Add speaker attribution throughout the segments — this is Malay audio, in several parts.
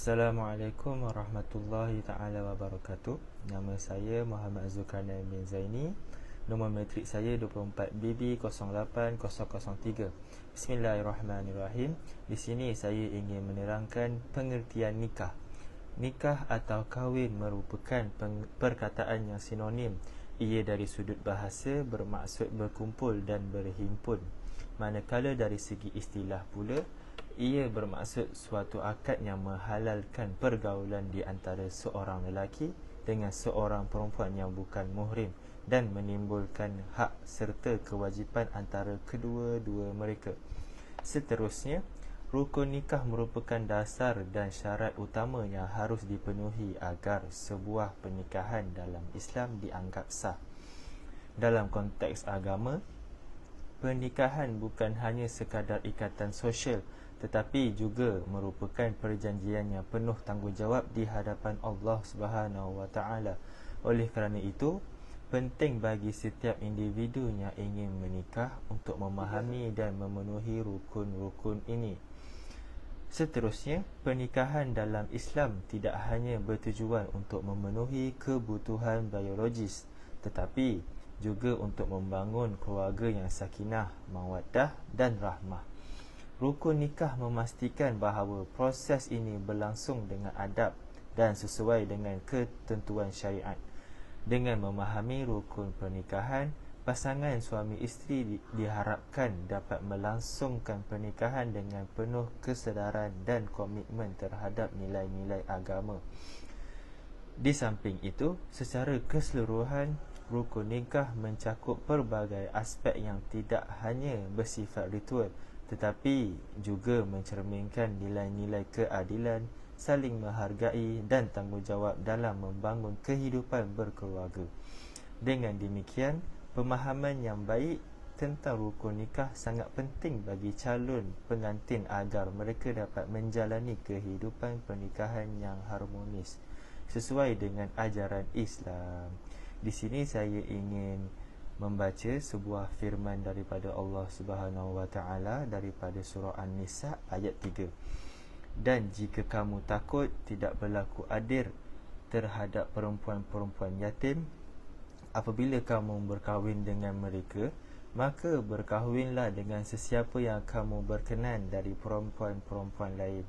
Speaker 1: Assalamualaikum warahmatullahi taala wabarakatuh. Nama saya Muhammad Zulkarnain bin Zaini. Nombor matrik saya 24BB08003. Bismillahirrahmanirrahim. Di sini saya ingin menerangkan pengertian nikah. Nikah atau kahwin merupakan perkataan yang sinonim. Ia dari sudut bahasa bermaksud berkumpul dan berhimpun. Manakala dari segi istilah pula, ia bermaksud suatu akad yang menghalalkan pergaulan di antara seorang lelaki dengan seorang perempuan yang bukan muhrim dan menimbulkan hak serta kewajipan antara kedua-dua mereka. Seterusnya, rukun nikah merupakan dasar dan syarat utama yang harus dipenuhi agar sebuah pernikahan dalam Islam dianggap sah. Dalam konteks agama, pernikahan bukan hanya sekadar ikatan sosial, tetapi juga merupakan perjanjian yang penuh tanggungjawab di hadapan Allah Subhanahu Wa Taala. Oleh kerana itu, penting bagi setiap individu yang ingin menikah untuk memahami dan memenuhi rukun-rukun ini. Seterusnya, pernikahan dalam Islam tidak hanya bertujuan untuk memenuhi kebutuhan biologis, tetapi juga untuk membangun keluarga yang sakinah, mawaddah dan rahmah. Rukun nikah memastikan bahawa proses ini berlangsung dengan adab dan sesuai dengan ketentuan syariat. Dengan memahami rukun pernikahan, pasangan suami isteri diharapkan dapat melangsungkan pernikahan dengan penuh kesedaran dan komitmen terhadap nilai-nilai agama. Di samping itu, secara keseluruhan, rukun nikah mencakup pelbagai aspek yang tidak hanya bersifat ritual, tetapi juga mencerminkan nilai-nilai keadilan, saling menghargai dan tanggungjawab dalam membangun kehidupan berkeluarga. Dengan demikian, pemahaman yang baik tentang rukun nikah sangat penting bagi calon pengantin agar mereka dapat menjalani kehidupan pernikahan yang harmonis sesuai dengan ajaran Islam. Di sini saya ingin membaca sebuah firman daripada Allah Subhanahu Wa Taala daripada surah An-Nisa ayat 3. Dan jika kamu takut tidak berlaku adil terhadap perempuan-perempuan yatim, apabila kamu berkahwin dengan mereka, maka berkahwinlah dengan sesiapa yang kamu berkenan dari perempuan-perempuan lain.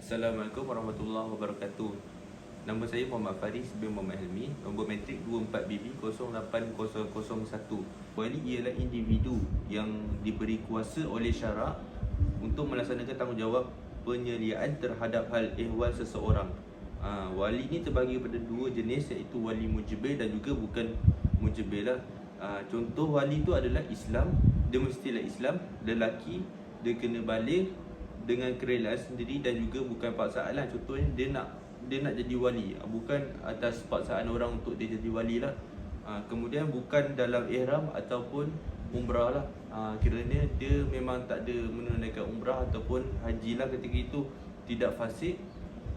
Speaker 2: Assalamualaikum warahmatullahi wabarakatuh. Nama saya Muhammad Faris bin Muhammad Helmi. Nombor matrik 24BB08001. Wali ialah individu yang diberi kuasa oleh syarak untuk melaksanakan tanggungjawab penyediaan terhadap hal ehwal seseorang. Wali ni terbagi pada dua jenis, iaitu wali mujibir dan juga bukan mujibir lah. Contoh wali tu adalah Islam. Dia mestilah Islam, lelaki, dia kena balik dengan kerelaan sendiri dan juga bukan paksaan lah. Contohnya dia nak jadi wali, bukan atas paksaan orang untuk dia jadi wali lah. Kemudian bukan dalam ihram ataupun umrah lah. Kerana dia memang tak ada menunaikan umrah ataupun haji lah ketika itu, tidak fasik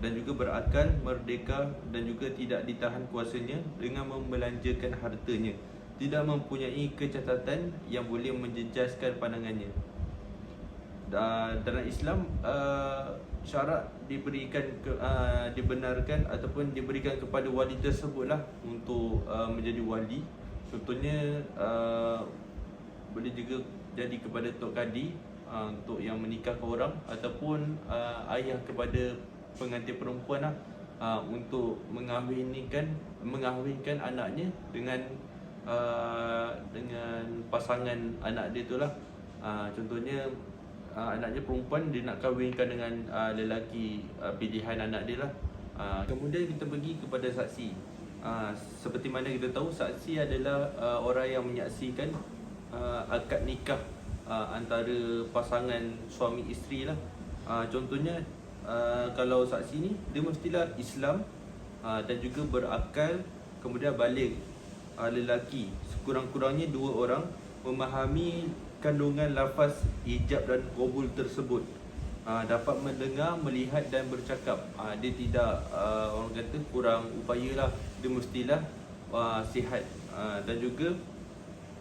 Speaker 2: dan juga berakal, merdeka dan juga tidak ditahan kuasanya dengan membelanjakan hartanya, tidak mempunyai kecacatan yang boleh menjejaskan pandangannya. Dalam Islam, syarat dibenarkan ataupun diberikan kepada wali tersebutlah untuk menjadi wali. Contohnya boleh juga jadi kepada Tok Kadi untuk yang menikahkan orang, ataupun ayah kepada pengantin perempuan lah, untuk mengahwinkan anaknya dengan pasangan anak dia tu lah. Contohnya anaknya perempuan, dia nak kahwinkan dengan lelaki pilihan anak dia lah. Kemudian kita pergi kepada saksi. Seperti mana kita tahu, saksi adalah orang yang menyaksikan akad nikah antara pasangan suami isteri lah. Contohnya kalau saksi ni, dia mestilah Islam dan juga berakal, kemudian balik, lelaki, sekurang-kurangnya 2 orang, memahami kandungan lafaz ijab dan qabul tersebut, dapat mendengar, melihat dan bercakap. Dia tidak orang kata kurang upaya lah. Dia mestilah sihat dan juga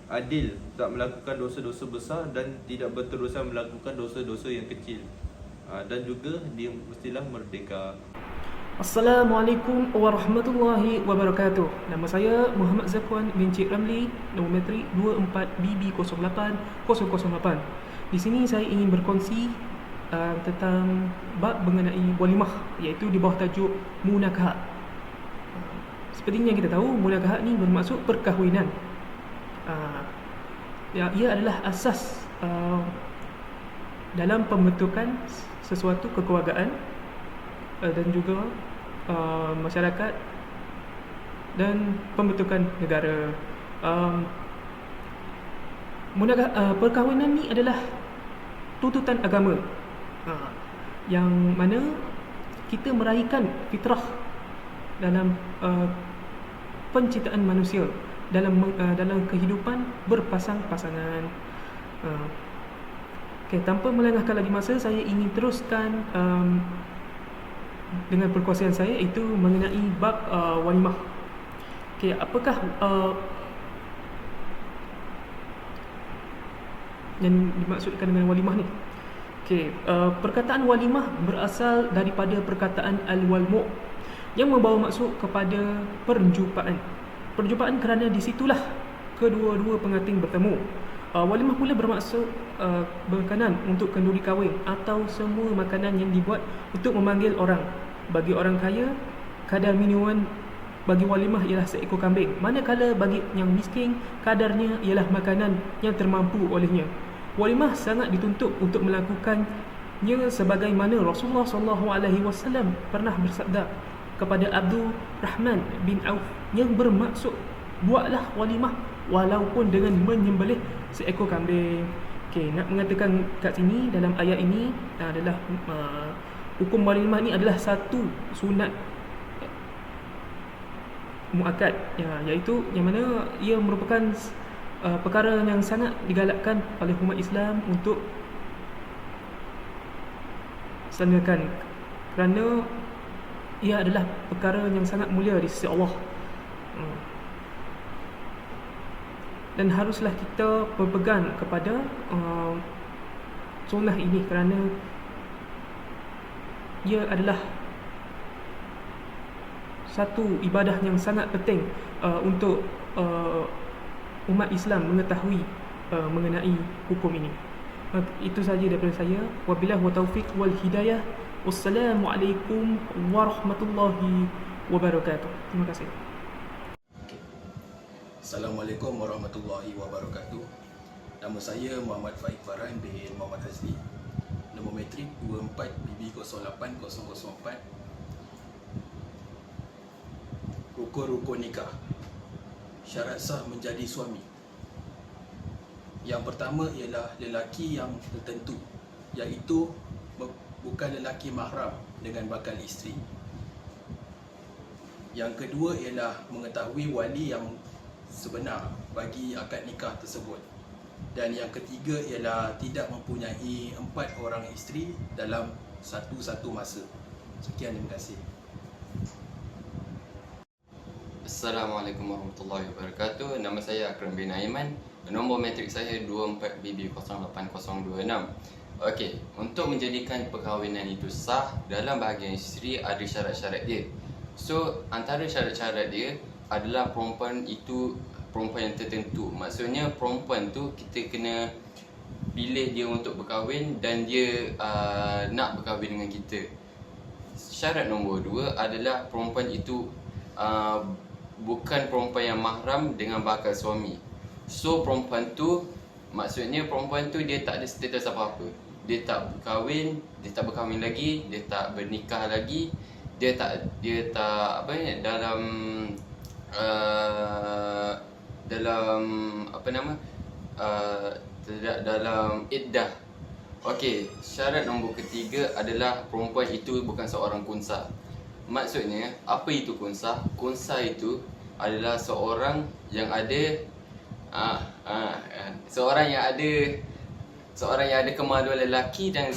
Speaker 2: adil, tak melakukan dosa-dosa besar dan tidak berterusan melakukan dosa-dosa yang kecil. dan juga dia mestilah merdeka.
Speaker 3: Assalamualaikum warahmatullahi wabarakatuh. Nama saya Muhammad Zakwan bin Cik Ramli, nombor metrik 24BB08-008. Di sini saya ingin berkongsi tentang bab mengenai walimah, iaitu di bawah tajuk munakahat. Seperti yang kita tahu, munakahat ni bermaksud perkahwinan. Ia adalah asas dalam pembentukan sesuatu kekeluargaan dan juga masyarakat dan pembentukan negara. Perkahwinan ni adalah tuntutan agama, yang mana kita meraihkan fitrah dalam penciptaan manusia, dalam kehidupan berpasang-pasangan. Tanpa melengahkan lagi masa, saya ingin teruskan dengan perkongsian saya, iaitu mengenai bab walimah. Apakah yang dimaksudkan dengan walimah ni? Perkataan walimah berasal daripada perkataan al-walmu' yang membawa maksud kepada perjumpaan. Perjumpaan kerana di situlah kedua-dua pengantin bertemu. Walimah pula bermaksud makanan untuk kenduri kahwin atau semua makanan yang dibuat untuk memanggil orang. Bagi orang kaya, kadar minuman bagi walimah ialah seekor kambing. Manakala bagi yang miskin, kadarnya ialah makanan yang termampu olehnya. Walimah sangat dituntut untuk melakukannya, sebagaimana Rasulullah SAW pernah bersabda kepada Abdul Rahman bin Auf, yang bermaksud, buatlah walimah walaupun dengan menyembelih seekor kambing. Nak mengatakan kat sini dalam ayat ini adalah hukum walimah ni adalah satu sunat muakkad, iaitu yang mana ia merupakan perkara yang sangat digalakkan oleh umat Islam untuk sanakan, kerana ia adalah perkara yang sangat mulia di sisi Allah. Dan haruslah kita berpegang kepada sunnah ini, kerana ia adalah satu ibadah yang sangat penting untuk umat Islam mengetahui mengenai hukum ini. Itu sahaja daripada saya. Wabillahi wa taufiq wal hidayah. Wassalamualaikum warahmatullahi wabarakatuh. Terima kasih.
Speaker 4: Assalamualaikum warahmatullahi wabarakatuh. Nama saya Muhammad Faik Farhan bin Muhammad Hazli, nombor metrik 24BB08-004. Rukun-rukun nikah. Syarat sah menjadi suami. Yang pertama ialah lelaki yang tertentu, iaitu bukan lelaki mahram dengan bakal isteri. Yang kedua ialah mengetahui wali yang sebenar bagi akad nikah tersebut. Dan yang ketiga ialah tidak mempunyai 4 orang isteri dalam satu masa. Sekian, terima kasih.
Speaker 5: Assalamualaikum warahmatullahi wabarakatuh. Nama saya Akram bin Aiman. Nombor metrik saya 24BB08-026. Okey, untuk menjadikan perkahwinan itu sah, dalam bahagian isteri ada syarat-syarat dia. So, antara syarat-syarat dia adalah perempuan itu perempuan yang tertentu. Maksudnya perempuan tu kita kena pilih dia untuk berkahwin dan dia nak berkahwin dengan kita. Syarat nombor 2 adalah perempuan itu bukan perempuan yang mahram dengan bakal suami. So perempuan tu, maksudnya perempuan tu dia tak ada status apa-apa. Dia tak berkahwin, dia tak berkahwin lagi, dia tak bernikah lagi, dia tak apa ni, dalam iddah. Okey, syarat nombor ketiga adalah perempuan itu bukan seorang kunsa. Maksudnya, apa itu kunsa? Kunsa itu adalah seorang yang ada seorang yang ada kemaluan lelaki dan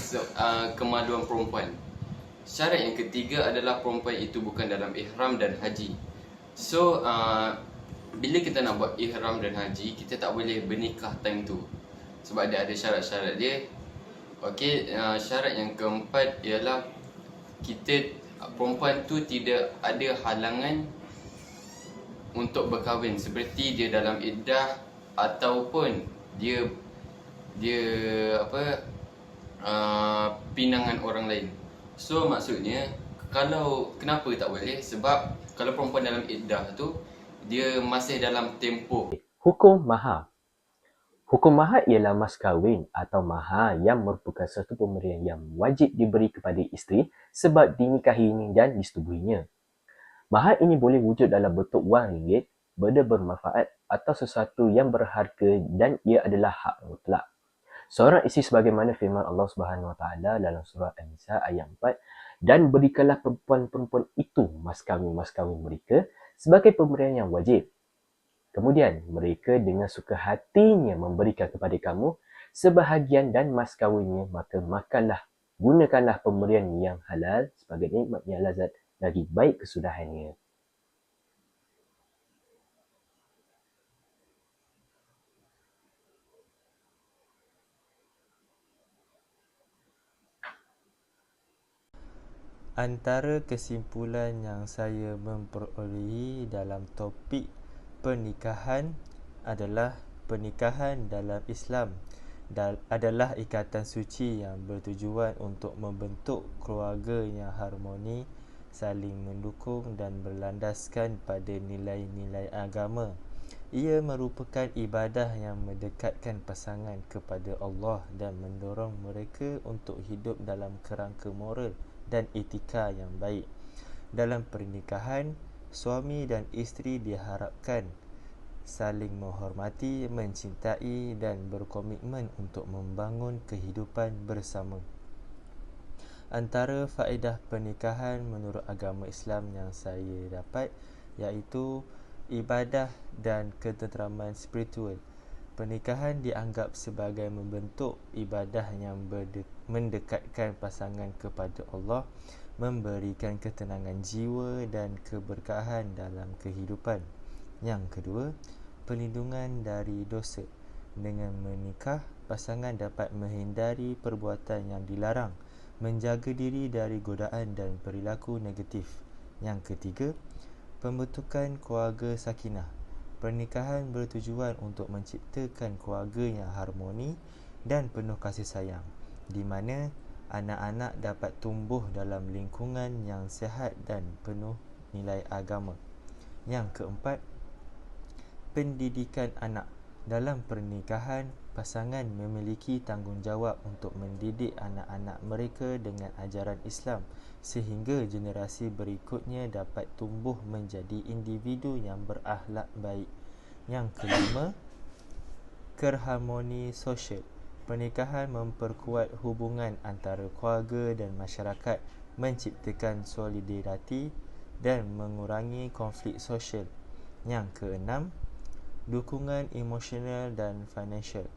Speaker 5: kemaluan perempuan. Syarat yang ketiga adalah perempuan itu bukan dalam ihram dan haji. So, bila kita nak buat ihram dan haji, kita tak boleh bernikah time tu, sebab dia ada syarat-syarat dia. Okey, syarat yang keempat ialah perempuan tu tidak ada halangan untuk berkahwin, seperti dia dalam iddah ataupun dia pinangan orang lain. So maksudnya, kenapa tak boleh? Sebab kalau perempuan dalam iddah tu, dia masih dalam tempoh.
Speaker 6: Hukum mahar. Hukum mahar ialah mas kahwin atau mahar yang merupakan satu pemberian yang wajib diberi kepada isteri sebab dinikahinya dan disetubuhinya. Mahar ini boleh wujud dalam bentuk wang ringgit, benda bermanfaat atau sesuatu yang berharga dan ia adalah hak mutlak. Seorang isteri sebagaimana firman Allah Subhanahu Wa Taala dalam surah An-Nisa ayat 4, dan berikanlah perempuan-perempuan itu mas kahwin mereka sebagai pemberian yang wajib. Kemudian mereka dengan suka hatinya memberikan kepada kamu sebahagian dan mas kahwinnya, maka gunakanlah pemberian yang halal sebagai nikmat yang lazat lagi baik kesudahannya.
Speaker 1: Antara kesimpulan yang saya memperolehi dalam topik pernikahan adalah pernikahan dalam Islam adalah ikatan suci yang bertujuan untuk membentuk keluarga yang harmoni, saling mendukung dan berlandaskan pada nilai-nilai agama. Ia merupakan ibadah yang mendekatkan pasangan kepada Allah dan mendorong mereka untuk hidup dalam kerangka moral dan etika yang baik. Dalam pernikahan, suami dan isteri diharapkan saling menghormati, mencintai dan berkomitmen untuk membangun kehidupan bersama. Antara faedah pernikahan menurut agama Islam yang saya dapat iaitu ibadah dan ketenteraman spiritual. Pernikahan dianggap sebagai membentuk ibadah yang mendekatkan pasangan kepada Allah, memberikan ketenangan jiwa dan keberkahan dalam kehidupan. Yang kedua, perlindungan dari dosa. Dengan menikah, pasangan dapat menghindari perbuatan yang dilarang, menjaga diri dari godaan dan perilaku negatif. Yang ketiga, pembentukan keluarga sakinah. Pernikahan bertujuan untuk menciptakan keluarga yang harmoni dan penuh kasih sayang, di mana anak-anak dapat tumbuh dalam lingkungan yang sihat dan penuh nilai agama. Yang keempat, pendidikan anak. Dalam pernikahan, pasangan memiliki tanggungjawab untuk mendidik anak-anak mereka dengan ajaran Islam sehingga generasi berikutnya dapat tumbuh menjadi individu yang berakhlak baik. Yang kelima, keharmoni sosial. Pernikahan memperkuat hubungan antara keluarga dan masyarakat, menciptakan solidariti dan mengurangi konflik sosial. Yang keenam, dukungan emosional dan financial.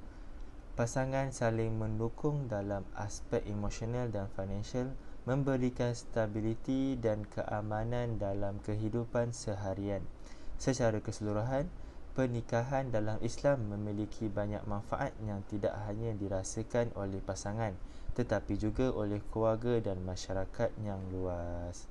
Speaker 1: Pasangan saling mendukung dalam aspek emosional dan financial, memberikan stabiliti dan keamanan dalam kehidupan seharian. Secara keseluruhan, pernikahan dalam Islam memiliki banyak manfaat yang tidak hanya dirasakan oleh pasangan, tetapi juga oleh keluarga dan masyarakat yang luas.